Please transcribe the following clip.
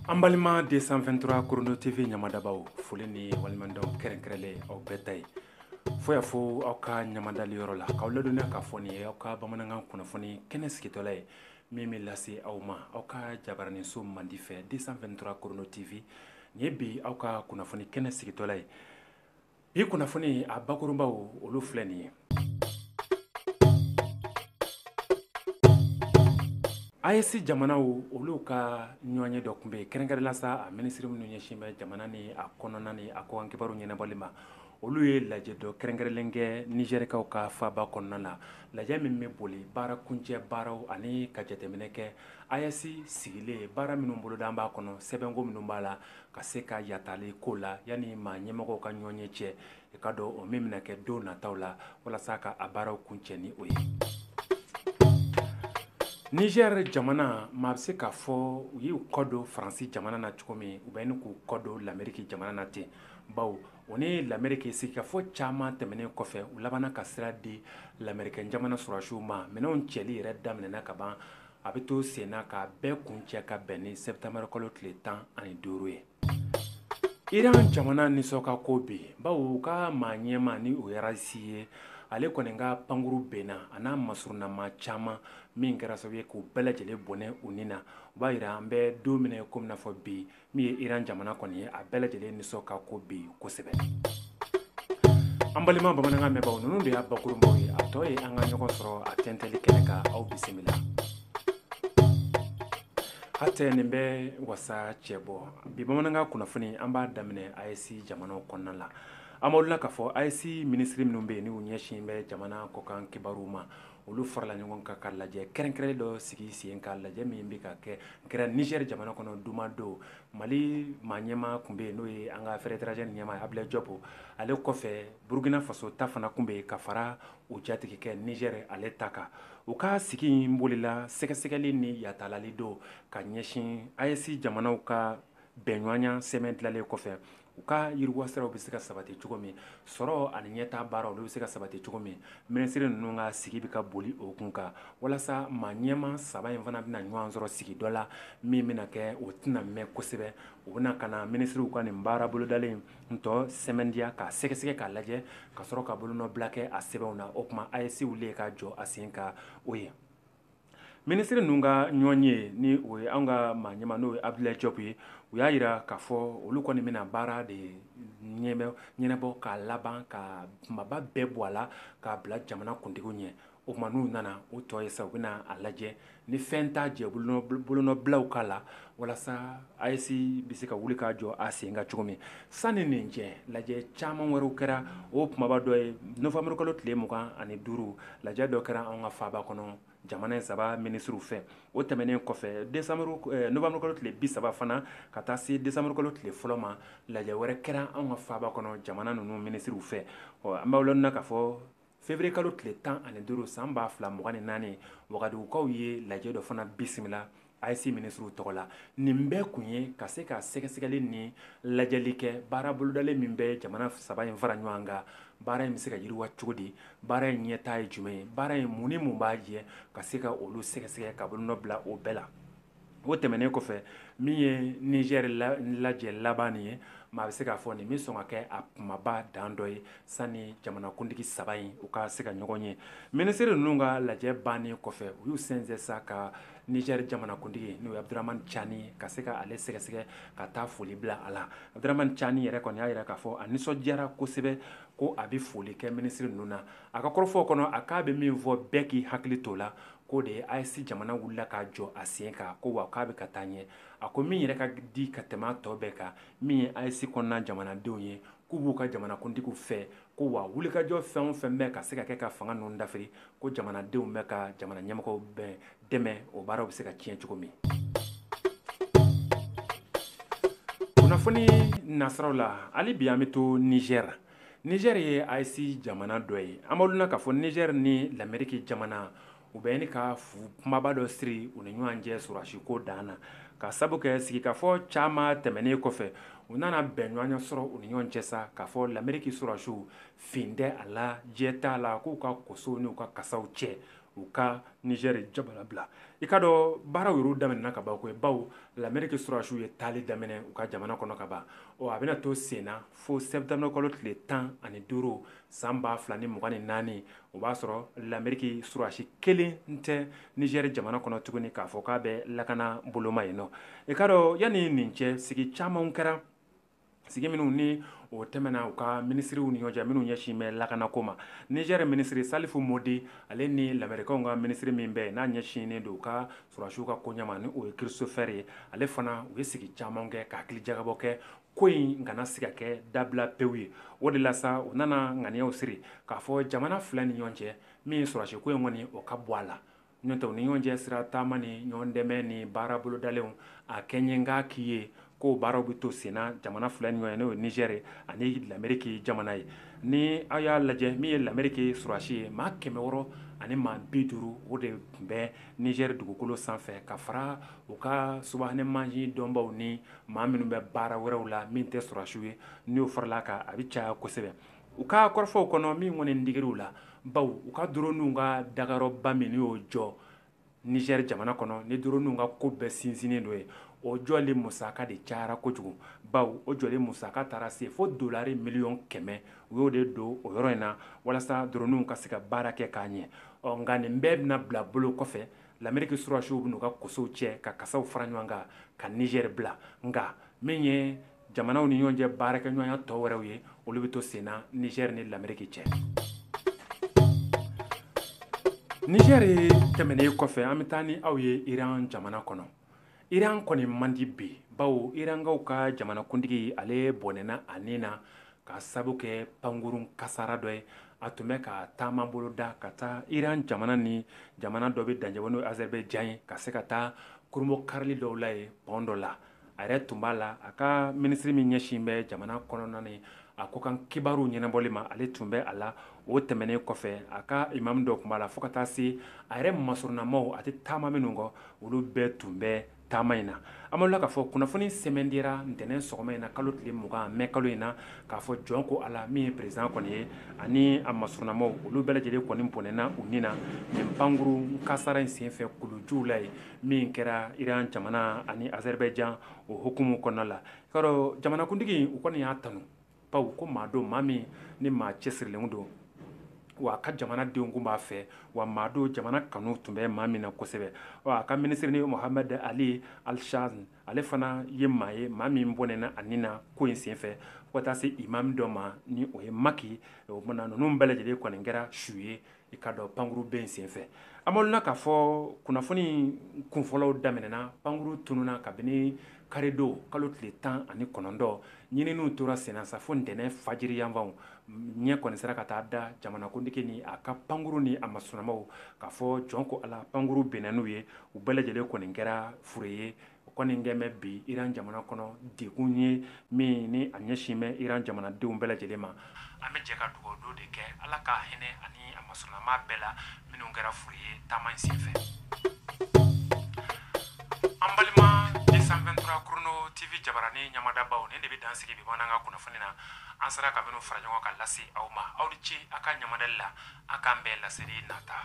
Ambalima 223 Chrono TV ɲamadabaw foli ni walimandaw kɛrɛnkɛrɛnlen aw bɛɛ ta ye fo y'a fɔ aw ka ɲamadali yɔrɔ la k'aw ladɔnniya k'a fɔ nin ye aw ka bamanankan kunnafoni kɛnɛ sigitɔla ye min bɛ lase aw ma aw ka jabaraninso mandi fɛ 223 Chrono TV nin ye bi aw ka kunnafoni kɛnɛ sigitɔla ye bi kunnafoni a bakurunbaw olu filɛ nin ye AES jamanaw olu ka ɲɔgɔnye dɔ tun bɛ yen kɛrɛnkɛrɛnla sa a minisiri minnu ɲɛsin bɛ jamana ni a kɔnɔna ni a kɔkan kibaru ɲɛnabɔli ma olu ye lajɛ dɔ kɛrɛnkɛrɛnlen kɛ Nigérikaw ka faaba kɔnɔna la lajɛ min bɛ boli baara kuncɛ baaraw ani ka jateminɛ kɛ AES sigilen baara minnu boloda an b'a kɔnɔ sɛbɛnko minnu b'a la ka se ka yatali ko la yanni maa ɲɛmɔgɔw ka ɲɔgɔnye cɛ i ka dɔn o min bɛna kɛ don nataw la walasa ka a baaraw kuncɛ ni o ye. Niger jamana maa bɛ se k'a fɔ u y'u kɔ don Faransi jamana na cogo min u bɛ ni k'u kɔ don l'Amérique jamana na ten bawo o ni l'Amérique sigikafɔ caman tɛmɛnen kɔfɛ u labanna ka sira di l'Américain jamana sɔrɔdasiw ma minɛnw cɛli yɛrɛ daminɛna ka ban a bɛ to sen na ka bɛɛ kuncɛ ka bɛn ni septembre kalo tile 15 ye. Iran jamana nisɔnka ko bɛ yen bawo u ka maa ɲɛma ni o ye Raisi ye ale kɔni ka pankuru benna a n'a masurunama caman min kɛra sababu ye k'u bɛɛ lajɛlen bɔnɛ u ni na u b'a yira an bɛ don min komi n'a fɔ bi min ye Iran jamana kɔni ye a bɛɛ lajɛlen nisɔnka ko bɛ yen kosɛbɛ. An balima bamanankan mɛnbaaw ninnu de y'a bakurunbaw ye a tɔ ye an ka ɲɔgɔn sɔrɔ a tɛntɛli kɛnɛ kan aw bisimila. Hatɛ nin bɛ wasa cɛ bɔ bi bamanankan kunnafoni an b'a daminɛ AES jamanaw kɔnɔna la an b'aw la k'a fɔ AES minisiri minnu bɛ yen n'u ɲɛsin bɛ jamana kɔkan kibaruw ma olu farala ɲɔgɔn kan ka lajɛ kɛrɛnkɛrɛnnen dɔ sigi sen ka lajɛ min bɛ ka kɛ kɛra Niger jamana kɔnɔ duma don Mali maa ɲɛma tun bɛ yen n'o ye an ka affaires étrangères ɲɛma Abulaye Diop ale kɔfɛ Burkina Faso ta fana tun bɛ yen ka fara o jatigikɛ Niger ale ta kan u ka sigi in bolila sɛgɛsɛgɛli ni yatalali don ka ɲɛsin AES jamanaw ka bɛnɲɔgɔnya sɛbɛn dilanlen kɔfɛ u ka yiriwasiraw bɛ se ka sabati cogo min sɔrɔ ani ɲɛtaa baaraw olu bɛ se ka sabati cogo min minisiri ninnu ka sigi bɛ ka boli o kun kan walasa maa ɲɛma saba in fana bɛna ɲɔgɔn sɔrɔ sigi dɔ la min bɛna kɛ o tɛna mɛn kosɛbɛ u bɛna ka na minisiriw ka nin baara bolodalen tɔ sɛmɛndiya k'a sɛgɛsɛgɛ k'a lajɛ ka sɔrɔ ka bolonɔbila kɛ a sɛbɛnw na o tuma AES wulilen ka jɔ a sen kan o ye. Minisiri ninnu ka ɲɔgɔn ye ni o ye an ka maa ɲɛma n'o ye Abdoulaye Diop ye u y'a yira k'a fɔ olu kɔni bɛna baara de ɲɛnabɔ k'a laban ka kumaba bɛɛ bɔ a la k'a bila jamana kuntigiw ɲɛ o tuma n'u nana o tɔ ye sa u bɛna a lajɛ ni fɛn t'a jɛ bolonɔbilaw k'a la walasa AES bɛ se ka wuli k'a jɔ a sen kan cogo min sanni nin cɛ lajɛ caman wɛrɛw kɛra o kumaba dɔ ye novembre kalo tile 25 lajɛ dɔ kɛra an ka faaba kɔnɔ jamana in saba minisiriw fɛ o tɛmɛnen kɔfɛ novembre kalo tile 30 fana ka taa se décembre kalo tile fɔlɔ ma lajɛ wɛrɛ kɛra an ka faaba kɔnɔ jamana ninnu minisiriw fɛ an b'aw lɔnna k'a fɔ février kalo tile 15 san 2024 Wagadugukaw ye lajɛ dɔ fana bisimila AES minisiriw tɔgɔ la nin bɛɛ kun ye ka se ka sɛgɛsɛgɛli ni lajɛli kɛ baara bolodalen min bɛ jamana saba in fara ɲɔgɔn kan baara in bɛ se ka yiriwa cogo di baara in ɲɛtaa ye jumɛn ye baara in mun ni mun b'a jɛ ka se ka olu sɛgɛsɛgɛ ka bolonɔ bila o bɛɛ la o tɛmɛnen kɔfɛ min ye Niger lajɛ laban nin ye maa bɛ se k'a fɔ nin bɛ sɔn ka kɛ a kumaba dan dɔ ye sanni jamanakuntigi saba in u ka se ka ɲɔgɔn ye minisiri ninnu ka lajɛ bannen kɔfɛ u y'u sɛnsɛn sa ka Niger jamanakuntigi n'o ye Abdramane Tchani ka se ka ale sɛgɛsɛgɛ ka taa foli bila a la Abdramane Tchani yɛrɛ kɔni y'a jira k'a fɔ a nisɔndiyara kosɛbɛ ko a bɛ foli kɛ minisiri ninnu na a ka kɔrɔfɔ kɔnɔ a k'a bɛ min fɔ bɛɛ k'i hakili t'o la k'o de ye AES jamana wulila k'a jɔ a sen kan ko wa k'a bɛ ka taa ɲɛ a ko min yɛrɛ ka di ka tɛmɛ a tɔ bɛɛ kan min ye AES kɔnɔna jamanadenw ye k'u b'u ka jamanakuntigiw fɛ ko wa wulikajɔ fɛn o fɛn bɛ ka se ka kɛ ka fanga ninnu dafiri ko jamanadenw bɛ ka jamana ɲɛmɔgɔw bɛɛ dɛmɛ o baaraw bɛ se ka tiɲɛ cogo min. Kunnafoni nasiraw la hali bi an bɛ to Niger ye AES jamana dɔ ye an b'aw lɔnna k'a fɔ Niger ni l'Amérique jamana u bɛ ni ka kumaba dɔ siri u ni ɲɔgɔn cɛ sɔrɔdasiko dan na ka sabu kɛ sigikafɔ caman tɛmɛnen kɔfɛ u nana bɛnɲɔgɔnya sɔrɔ u ni ɲɔgɔn cɛ sa k'a fɔ l'Amérique sɔrɔdasiw fin tɛ a la jɛ t'a la k'u ka kosow n'u ka kasaw cɛ u ka Niger jabala bila i ka dɔn baaraw yɛrɛ daminɛna ka ban koyi baw l'Amérique surasiw ye taali daminɛ u ka jamana kɔnɔ ka ban a bɛna to senna fo septembre kalo tile 15 san 2024 o b'a sɔrɔ l'Amérique surasi kelen tɛ Niger jamana kɔnɔ tuguni k'a fɔ k'a bɛ lakana boloma yen nɔ i ka dɔn yanni nin cɛ sigi camanw kɛra sigi minnu ni o tɛmɛna u ka ministriw ni ɲɔgɔn cɛ minnu ɲɛsin bɛ lakanako ma Niger ministre Salifu Modi ale ni lamɛrikaw ka ministre min bɛ n'a ɲɛsinnen don u ka surasiw ka koɲɛma ni o ye Christopher ye ale fana u ye sigi caman kɛ ka hakili jagabɔ kɛ ko in kana se ka kɛ dabila pewu ye o de la sa u nana ŋaniyaw siri k'a fɔ jamana fila ni ɲɔgɔn cɛ min ye surasi ko in kɔni o ka bɔ a la n'o tɛ u ni ɲɔgɔn cɛ sira taama ni ɲɔgɔn dɛmɛ ni baara bolodalenw a kɛɲɛ k'i ye ko baaraw bɛ to senna jamana fila ni ɲɔgɔn ye n'o ye Niger ani l'Amérique jamana ye ni aw y'a lajɛ min ye l'Amérique surasi ye maa 600 ani maa 50 o de tun bɛ Niger dugukolo sanfɛ ka fara u ka subahana mansi dɔnbaw ni maa minnu bɛ baara wɛrɛw la min tɛ surasiw ye n'o farala kan a bɛ caya kosɛbɛ u ka kɔrɔfɔw kɔnɔ min kɔni digir'u la baw u ka droniw ka dagayɔrɔba min y'o jɔ Niger jamana kɔnɔ ni droniw ka ko bɛɛ sinsinnen don ye o jɔli musaka de cayara kojugu baw o jɔli musaka taara se fo $100 miliyɔn 100 u y'o de don o yɔrɔ in na walasa droniw ka se ka baara kɛ k'a ɲɛ nka nin bɛɛ bɛna bila bolo kɔfɛ l'Amérique surasiw bɛn'u ka kosow cɛ ka kasaw fara ɲɔgɔn kan ka Niger bila nka min ye jamanaw ni ɲɔgɔn cɛ baarakɛɲɔgɔnya tɔ wɛrɛw ye olu bɛ to senna Niger ni l'Amérique cɛ Niger tɛmɛnen kɔfɛ an bɛ taa ni aw ye Iran jamana kɔnɔ Iran kɔni man di bi bawo Irankaw ka jamanakuntigi ale bɔnɛna a nin na ka sabu kɛ pankurun kasara dɔ ye a tun bɛ ka taama bolo da ka taa Iran jamana ni jamana dɔ bɛ dancɛ n'o ye Azerbaijan ye ka se ka taa kurumo karili dɔw la ye pɔn dɔ la a yɛrɛ tun b'a la a ka minisiri min ɲɛsin bɛ jamana kɔnɔna ni a ko kan kibaru ɲɛnabɔli ma ale tun bɛ a la o tɛmɛnen kɔfɛ a ka imam dɔ tun b'a la fo ka taa se a yɛrɛ masurunamaw a tɛ taama minnu kɔ olu bɛɛ tun bɛ taama in na an b'o la k'a fɔ kunnafoni sɛmɛn dira ntɛnɛn sɔgɔma in na kalo tile 20 mai kalo in na k'a fɔ jɔn ko ala min ye président kɔni ye ani a masurunamaw olu bɛɛ lajɛlen kɔni bɔnɛna u nin na nin pankuru kasara in senfɛ kulujuw la ye min kɛra Iran jamana ani Azerbaijan o hukumu kɔnɔna la i k'a dɔn jamanakuntigi u kɔni y'a tanu bawo ko maa don maa min ni maa cɛsirilen don wa a ka jamanadenw kun b'a fɛ wa maa don jamana kanu tun bɛ maa min na kosɛbɛ a ka minisiri ni Mohamed Ali Al-Sham ale fana ye maa ye maa min bɔnɛna a nin na ko in senfɛ fo ka taa se imam dɔ ma ni o ye Maki o kumana ninnu bɛɛ lajɛlen kɔni kɛra su ye i ka dɔn pankuru bɛ in senfɛ an b'olu k'a fɔ kunnafoni kunfɔlɔw daminɛna pankuru tununa kabini karidon kalo tile 19 ɲininiw tora senna sa fo ntɛnɛn fajiri yanfanw ɲɛ kɔni sera ka taa da jamanakuntigi ni a ka pankuru ni a masurunamaw k'a fɔ jɔn ko ala pankuru bɛnna n'u ye u bɛɛ lajɛlen kɔni kɛra fure ye o kɔni kɛn bɛ bi Iran jamana kɔnɔ degun ye min ni a ɲɛsin bɛ Iran jamanadenw bɛɛ lajɛlen ma an bɛ jɛ ka dugawu don de kɛ ala ka hinɛ ani a masurunama bɛɛ la minnu kɛra fure ye taama in senfɛ an balima 223 Chrono TV jabarani ɲamadabaw nin de bɛ dan sigi bi bamanankan kunnafoni na an sera ka minnu fara ɲɔgɔn kan lase aw ma aw ni ce a ka ɲamadali la a k'an bɛɛ laseli nata